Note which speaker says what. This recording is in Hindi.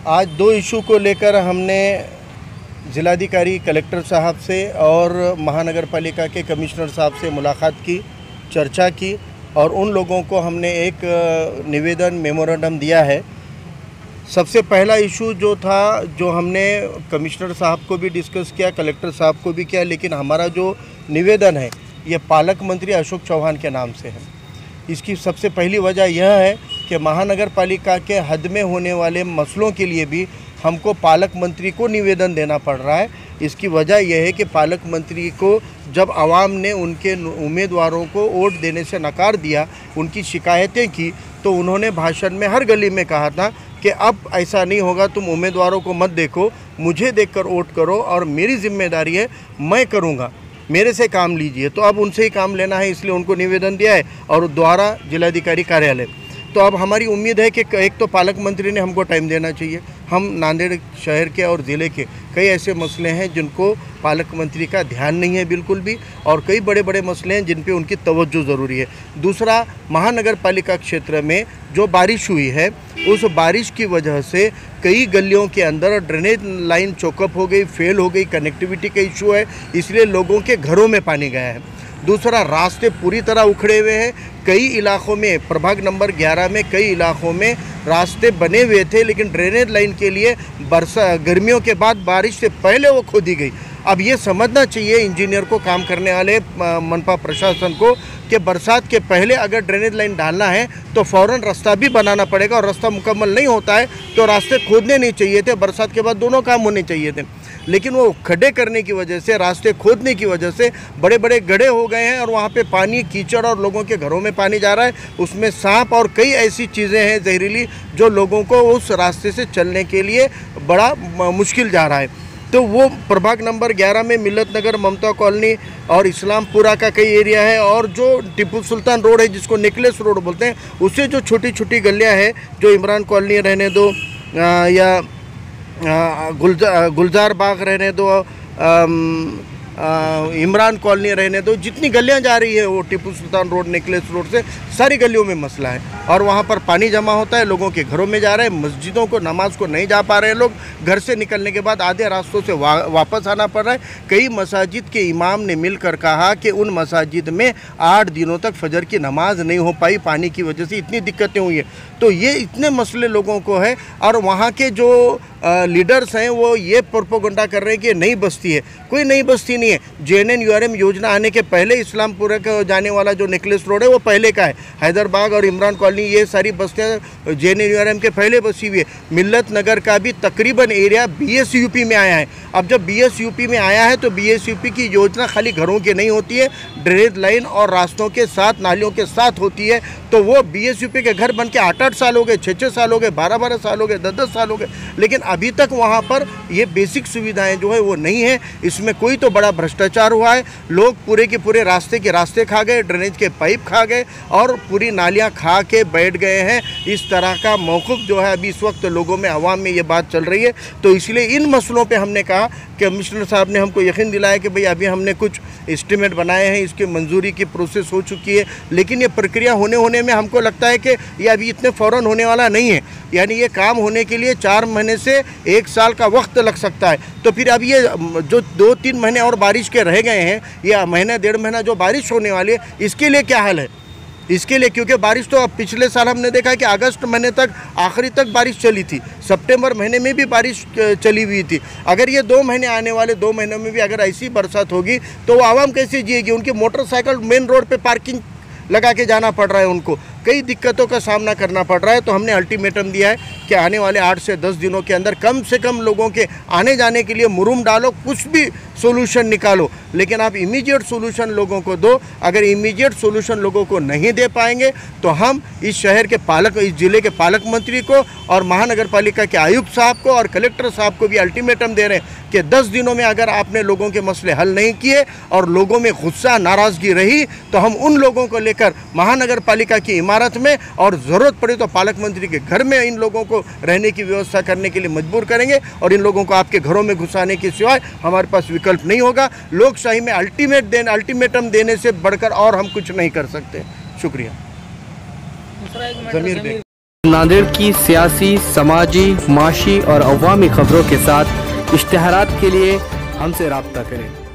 Speaker 1: आज दो इशू को लेकर हमने ज़िलाधिकारी कलेक्टर साहब से और महानगर पालिका के कमिश्नर साहब से मुलाकात की, चर्चा की और उन लोगों को हमने एक निवेदन मेमोरेंडम दिया है। सबसे पहला इशू जो था, जो हमने कमिश्नर साहब को भी डिस्कस किया, कलेक्टर साहब को भी किया, लेकिन हमारा जो निवेदन है ये पालक मंत्री अशोक चौहान के नाम से है। इसकी सबसे पहली वजह यह है कि महानगर पालिका के हद में होने वाले मसलों के लिए भी हमको पालक मंत्री को निवेदन देना पड़ रहा है। इसकी वजह यह है कि पालक मंत्री को जब आवाम ने उनके उम्मीदवारों को वोट देने से नकार दिया, उनकी शिकायतें की, तो उन्होंने भाषण में हर गली में कहा था कि अब ऐसा नहीं होगा, तुम उम्मीदवारों को मत देखो, मुझे देखकर वोट करो और मेरी जिम्मेदारी है, मैं करूँगा, मेरे से काम लीजिए। तो अब उनसे ही काम लेना है, इसलिए उनको निवेदन दिया है और द्वारा जिलाधिकारी कार्यालय। तो अब हमारी उम्मीद है कि एक तो पालक मंत्री ने हमको टाइम देना चाहिए। हम नांदेड़ शहर के और ज़िले के कई ऐसे मसले हैं जिनको पालक मंत्री का ध्यान नहीं है बिल्कुल भी, और कई बड़े बड़े मसले हैं जिन पे उनकी तवज्जो ज़रूरी है। दूसरा, महानगर पालिका क्षेत्र में जो बारिश हुई है, उस बारिश की वजह से कई गलियों के अंदर ड्रेनेज लाइन चौकअप हो गई, फेल हो गई, कनेक्टिविटी का इशू है, इसलिए लोगों के घरों में पानी गया है। दूसरा, रास्ते पूरी तरह उखड़े हुए हैं। कई इलाकों में, प्रभाग नंबर 11 में कई इलाकों में रास्ते बने हुए थे, लेकिन ड्रेनेज लाइन के लिए गर्मियों के बाद बारिश से पहले वो खोदी गई। अब ये समझना चाहिए इंजीनियर को, काम करने वाले मनपा प्रशासन को, कि बरसात के पहले अगर ड्रेनेज लाइन डालना है तो फ़ौरन रास्ता भी बनाना पड़ेगा, और रास्ता मुकम्मल नहीं होता है तो रास्ते खोदने नहीं चाहिए थे। बरसात के बाद दोनों काम होने चाहिए थे, लेकिन वो खड्डे करने की वजह से, रास्ते खोदने की वजह से बड़े बड़े गड्ढे हो गए हैं और वहाँ पे पानी, कीचड़ और लोगों के घरों में पानी जा रहा है। उसमें सांप और कई ऐसी चीज़ें हैं जहरीली, जो लोगों को उस रास्ते से चलने के लिए बड़ा मुश्किल जा रहा है। तो वो प्रभाग नंबर 11 में मिल्लत नगर, ममता कॉलोनी और इस्लामपुरा का कई एरिया है, और जो टिप्पू सुल्तान रोड है जिसको नेकलेस रोड बोलते हैं, उससे जो छोटी छोटी गलियाँ हैं, जो इमरान कॉलोनी रहने दो या गुलजार बाग रहने दो, इमरान कॉलोनी रहने दो, जितनी गलियां जा रही है वो टिप्पू सुल्तान रोड, नेकलेस रोड से सारी गलियों में मसला है, और वहाँ पर पानी जमा होता है, लोगों के घरों में जा रहा है। मस्जिदों को, नमाज को नहीं जा पा रहे हैं लोग, घर से निकलने के बाद आधे रास्तों से वापस आना पड़ रहा है। कई मसाजिद के इमाम ने मिलकर कहा कि उन मसाजिद में 8 दिनों तक फजर की नमाज नहीं हो पाई, पानी की वजह से इतनी दिक्कतें हुई है। तो ये इतने मसले लोगों को है, और वहाँ के जो लीडर्स हैं वो ये प्रोपोगंडा कर रहे हैं कि नई बस्ती है। कोई नई बस्ती नहीं है। JNNURM योजना आने के पहले इस्लामपुरा का जाने वाला जो नेकलेस रोड है वो पहले का है। हैदरबाग और इमरान कॉलोनी, ये सारी बस्तियाँ JNNURM के पहले बसी हुई है। मिल्लत नगर का भी तकरीबन एरिया BSUP में आया है। अब जब BSUP में आया है तो BSUP की योजना खाली घरों की नहीं होती है, ड्रेनेज लाइन और रास्तों के साथ, नालियों के साथ होती है। तो वो BSUP के घर बन के 8-8 साल हो गए, 6-6 साल हो गए, 12-12 साल हो गए, 10-10 साल हो गए, लेकिन अभी तक वहाँ पर ये बेसिक सुविधाएं जो है वो नहीं है। इसमें कोई तो बड़ा भ्रष्टाचार हुआ है। लोग पूरे के पूरे रास्ते के रास्ते खा गए, ड्रेनेज के पाइप खा गए और पूरी नालियाँ खा के बैठ गए हैं। इस तरह का मौक़िफ़ जो है अभी इस वक्त लोगों में, आवाम में ये बात चल रही है। तो इसलिए इन मसलों पर हमने कहा, कमिश्नर साहब ने हमको यकीन दिलाया कि भाई अभी हमने कुछ एस्टीमेट बनाए हैं, इसकी मंजूरी की प्रोसेस हो चुकी है, लेकिन ये प्रक्रिया होने में हमको लगता है कि ये अभी इतने फ़ौरन होने वाला नहीं है। यानी ये काम होने के लिए 4 महीने से 1 साल का वक्त लग सकता है। तो फिर अब ये जो 2-3 महीने और बारिश के रह गए हैं, या महीना 1.5 महीना जो बारिश होने वाली है, इसके लिए क्या हाल है? इसके लिए, क्योंकि बारिश तो अब पिछले साल हमने देखा कि अगस्त महीने तक, आखिरी तक बारिश चली थी, सितंबर महीने में भी बारिश चली हुई थी। अगर ये 2 महीने, आने वाले 2 महीनों में भी अगर ऐसी बरसात होगी तो वो आवाम कैसे जिएगी? उनकी मोटरसाइकिल मेन रोड पे पार्किंग लगा के जाना पड़ रहा है, उनको कई दिक्कतों का सामना करना पड़ रहा है। तो हमने अल्टीमेटम दिया है कि आने वाले 8 से 10 दिनों के अंदर कम से कम लोगों के आने जाने के लिए मुरुम डालो, कुछ भी सोल्यूशन निकालो, लेकिन आप इमीडिएट सोल्यूशन लोगों को दो। अगर इमीडिएट सोल्यूशन लोगों को नहीं दे पाएंगे तो हम इस शहर के पालक, इस ज़िले के पालक मंत्री को और महानगर पालिका के आयुक्त साहब को और कलेक्टर साहब को भी अल्टीमेटम दे रहे हैं कि 10 दिनों में अगर आपने लोगों के मसले हल नहीं किए और लोगों में गुस्सा, नाराज़गी रही, तो हम उन लोगों को लेकर महानगर पालिका की इमारत में, और ज़रूरत पड़े तो पालक मंत्री के घर में इन लोगों को रहने की व्यवस्था करने के लिए मजबूर करेंगे, और इन लोगों को आपके घरों में घुसाने के सिवाय हमारे पास विकल्प नहीं होगा। लोकशाही में अल्टीमेटम देने से बढ़कर और हम कुछ नहीं कर सकते। शुक्रिया।
Speaker 2: नांदेड़ की सियासी, समाजी, माशी और अवामी खबरों के साथ इश्तिहारात के लिए हमसे राब्ता करें।